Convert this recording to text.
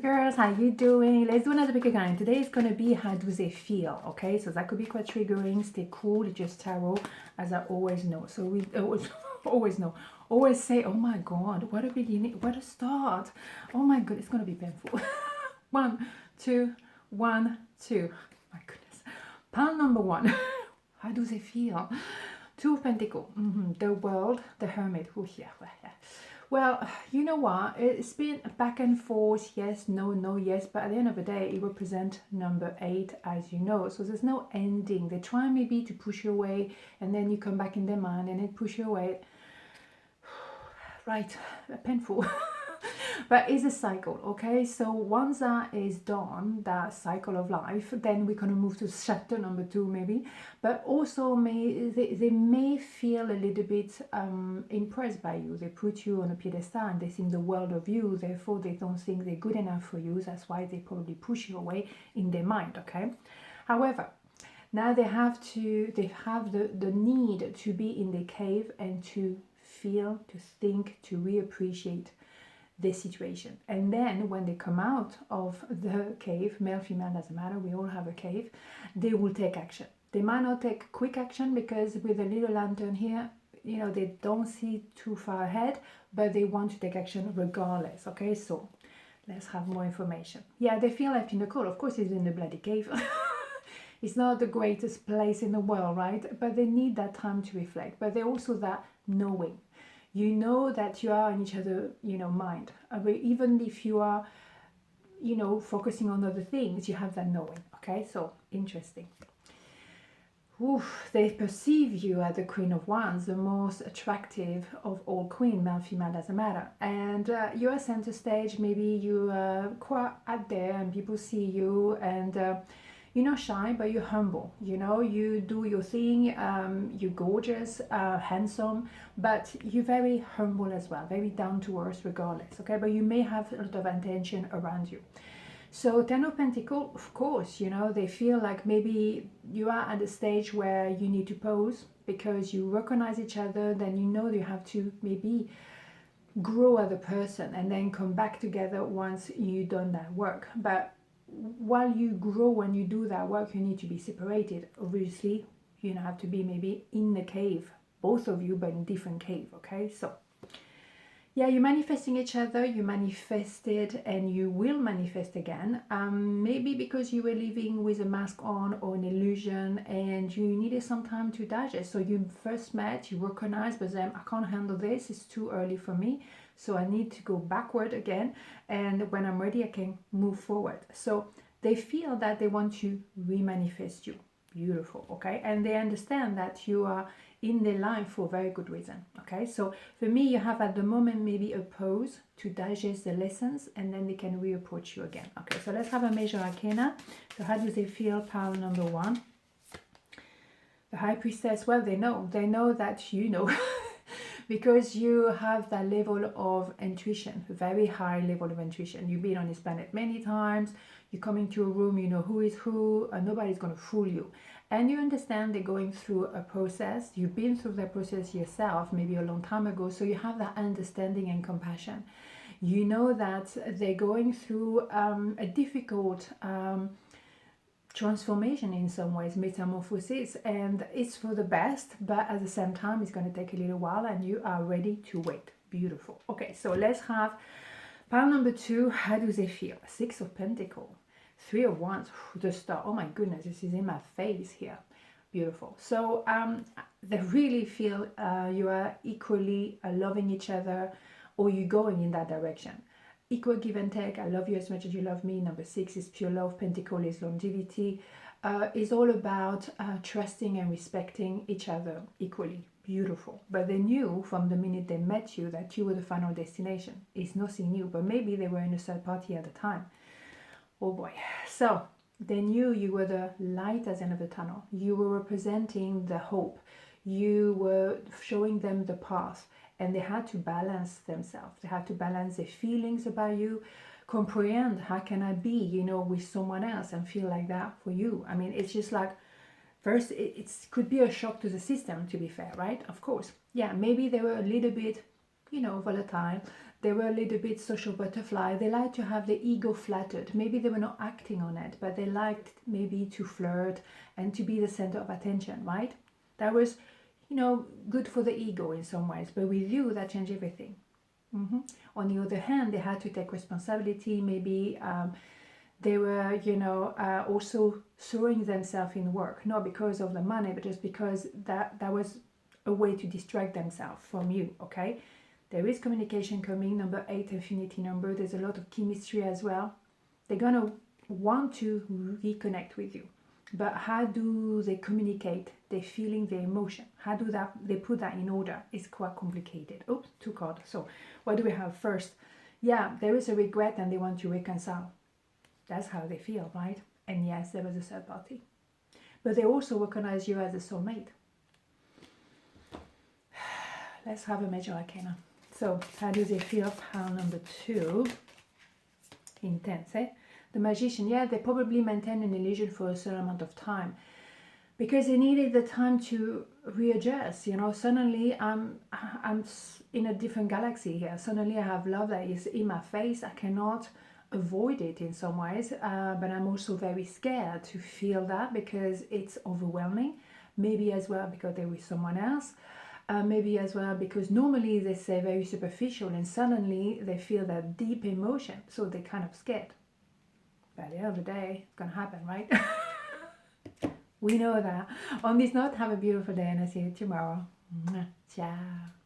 girls, how you doing? Let's do another pick again. Today is going to be how do they feel, okay? So that could be quite triggering. Stay cool, it's just tarot, as I always know. So we always say, oh my god, what a beginning, what a start. Oh my god, it's going to be painful. 1, 2, 1, 2. My goodness. Pile number 1. How do they feel? 2 of Pentacles, the World, the Hermit. Oh, yeah. Well, you know what? It's been back and forth, yes, no, no, yes. But at the end of the day, it represents number 8, as you know. So there's no ending. They try maybe to push you away, and then you come back in their mind, and it push you away. Right, painful. But it's a cycle, okay? So once that is done, that cycle of life, then we're going to move to chapter number 2 maybe. But also they may feel a little bit impressed by you. They put you on a pedestal and they think the world of you, therefore they don't think they're good enough for you. That's why they probably push you away in their mind, okay? However, now they have the need to be in the cave and to feel, to think, to reappreciate this situation. And then when they come out of the cave, male, female, doesn't matter, we all have a cave, they will take action. They might not take quick action because with a little lantern here, you know, they don't see too far ahead, but they want to take action regardless, okay? So let's have more information. Yeah, they feel left in the cold. Of course, it's in the bloody cave. It's not the greatest place in the world, right? But they need that time to reflect. But they also that knowing. You know that you are in each other, you know, mind. Even if you are, you know, focusing on other things, you have that knowing. Okay, so interesting. Oof, they perceive you as the Queen of Wands, the most attractive of all queen, male, female, doesn't matter. And you're center stage. Maybe you are quite out there, and people see you, and you're not shy, but you're humble. You know, you do your thing. You're gorgeous, handsome, but you're very humble as well, very down to earth regardless, okay? But you may have a lot of attention around you. So 10 of Pentacles, of course, you know, they feel like maybe you are at a stage where you need to pause because you recognize each other, then you know you have to maybe grow as a person and then come back together once you've done that work. But while you grow and you do that work, you need to be separated. Obviously, you have to be maybe in the cave, both of you, but in different cave, okay? So yeah, you're manifesting each other, you manifested, and you will manifest again. Maybe because you were living with a mask on or an illusion and you needed some time to digest. So you first met, you recognized, but then I can't handle this, it's too early for me. So I need to go backward again. And when I'm ready, I can move forward. So they feel that they want to remanifest you. Beautiful, okay? And they understand that you are in their life for a very good reason, okay? So for me, you have at the moment maybe a pause to digest the lessons, and then they can reapproach you again. Okay, so let's have a major arcana. So how do they feel? Pile number 1. The High Priestess, well, they know that you know. Because you have that level of intuition, a very high level of intuition. You've been on this planet many times. You come into a room, you know who is who, and nobody's going to fool you. And you understand they're going through a process. You've been through that process yourself, maybe a long time ago. So you have that understanding and compassion. You know that they're going through a difficult transformation in some ways, metamorphosis, and it's for the best, but at the same time it's going to take a little while and you are ready to wait. Beautiful. Okay, so let's have pile number 2. How do they feel? 6 of Pentacles, 3 of Wands, the Star. Oh my goodness, this is in my face here. Beautiful. So they really feel you are equally loving each other, or you're going in that direction. Equal give and take. I love you as much as you love me. Number 6 is pure love. Pentacle is longevity. It's all about trusting and respecting each other equally. Beautiful. But they knew from the minute they met you that you were the final destination. It's nothing new, but maybe they were in a third party at the time. Oh boy. So they knew you were the light at the end of the tunnel. You were representing the hope. You were showing them the path. And they had to balance themselves. They had to balance their feelings about you, comprehend how can I be, you know, with someone else and feel like that for you. I mean, it's just like, first, it could be a shock to the system, to be fair, right? Of course. Yeah, maybe they were a little bit, you know, volatile. They were a little bit social butterfly. They liked to have the ego flattered. Maybe they were not acting on it, but they liked maybe to flirt and to be the center of attention, right? That was, you know, good for the ego in some ways. But with you, that changed everything. On the other hand, they had to take responsibility. Maybe they were, you know, also throwing themselves in work, not because of the money, but just because that was a way to distract themselves from you, okay? There is communication coming, number 8, infinity number. There's a lot of chemistry as well. They're going to want to reconnect with you. But how do they communicate their feeling, their emotion? How do they put that in order? It's quite complicated. Oops, 2 cards. So what do we have first? Yeah, there is a regret and they want to reconcile. That's how they feel, right? And yes, there was a third party. But they also recognize you as a soulmate. Let's have a major arcana. So, how do they feel? Pile number 2. Intense, eh? The magician, yeah, they probably maintain an illusion for a certain amount of time because they needed the time to readjust. You know, suddenly I'm in a different galaxy here. Suddenly I have love that is in my face. I cannot avoid it in some ways, but I'm also very scared to feel that because it's overwhelming. Maybe as well because they're with someone else. Maybe as well because normally they say very superficial and suddenly they feel that deep emotion, so they're kind of scared. But at the end of the day, it's gonna happen, right? We know that. On this note, have a beautiful day and I'll see you tomorrow. Ciao.